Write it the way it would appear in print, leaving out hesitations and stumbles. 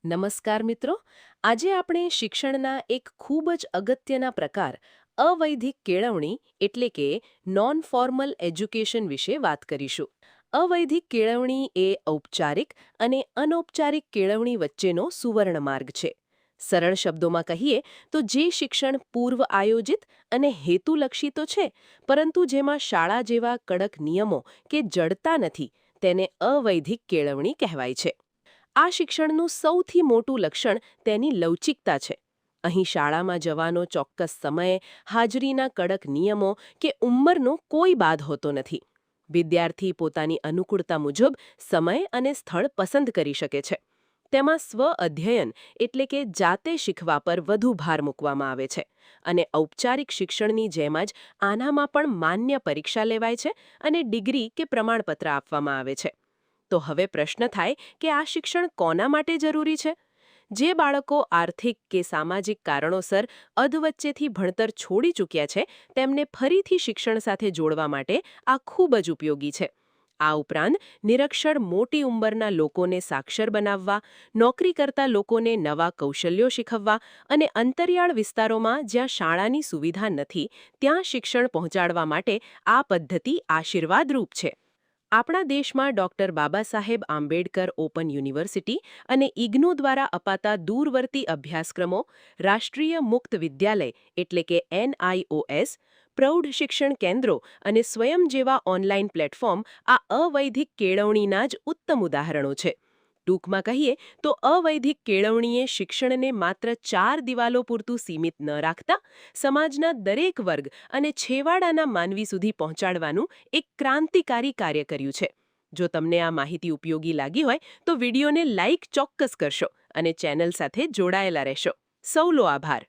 નમસ્કાર મિત્રો. આજે આપણે શિક્ષણના એક ખૂબ જ અગત્યના પ્રકાર અવૈધિક કેળવણી એટલે કે નોન ફોર્મલ એજ્યુકેશન વિશે વાત કરીશું. અવૈધિક કેળવણી એ ઔપચારિક અને અનૌપચારિક કેળવણી વચ્ચેનો સુવર્ણ માર્ગ છે. સરળ શબ્દોમાં કહીએ તો જે શિક્ષણ પૂર્વ આયોજિત અને હેતુલક્ષી તો છે, પરંતુ જેમાં શાળા જેવા કડક નિયમો કે જડતા નથી, તેને અવૈધિક કેળવણી કહેવાય છે. આ શિક્ષણનું સૌથી મોટું લક્ષણ તેની લવચિકતા છે. અહીં શાળામાં જવાનો ચોક્કસ સમય, હાજરીના કડક નિયમો કે ઉંમરનો કોઈ બાદ હોતો નથી. વિદ્યાર્થી પોતાની અનુકૂળતા મુજબ સમય અને સ્થળ પસંદ કરી શકે છે. તેમાં સ્વ-અધ્યયન એટલે કે જાતે શીખવા પર વધુ ભાર મૂકવામાં આવે છે. અને ઔપચારિક શિક્ષણની જેમ જ આનામાં પણ માન્ય પરીક્ષા લેવાય છે અને ડિગ્રી કે પ્રમાણપત્ર આપવામાં આવે છે. તો હવે પ્રશ્ન થાય કે આ શિક્ષણ કોના માટે જરૂરી છે? જે બાળકો આર્થિક કે સામાજિક કારણોસર અધવચ્ચેથી ભણતર છોડી ચૂક્યા છે, તેમને ફરીથી શિક્ષણ સાથે જોડવા માટે આ ખૂબ જ ઉપયોગી છે. આ ઉપરાંત નિરક્ષર મોટી ઉંમરના લોકોને સાક્ષર બનાવવા, નોકરી કરતા લોકોને નવા કૌશલ્યો શીખવવા અને અંતરિયાળ વિસ્તારોમાં જ્યાં શાળાની સુવિધા નથી, ત્યાં શિક્ષણ પહોંચાડવા માટે આ પદ્ધતિ આશીર્વાદરૂપ છે. આપણા દેશમાં doctor Baba Saheb Ambedkar open university અને ઇગ્નુ દ્વારા અપાતા દૂરવર્તી અભ્યાસક્રમો, રાષ્ટ્રીય મુક્ત વિદ્યાલય એટલે કે NIOS, પ્રૌઢ શિક્ષણ કેન્દ્રો અને સ્વયં જેવા ઓનલાઈન પ્લેટફોર્મ આ અવૈધિક કેળવણીના જ ઉત્તમ ઉદાહરણો છે. ટૂંકમાં કહીએ તો અવૈધિક કેળવણીએ શિક્ષણને માત્ર 4 દિવાલો પૂરતું સીમિત ન રાખતા સમાજના દરેક વર્ગ અને છેવાડાના માનવી સુધી પહોંચાડવાનું એક ક્રાંતિકારી કાર્ય કર્યું છે. જો તમને આ માહિતી ઉપયોગી લાગી હોય તો વિડીયોને લાઇક ચોક્કસ કરશો અને ચેનલ સાથે જોડાયેલા રહેશો. સૌનો આભાર.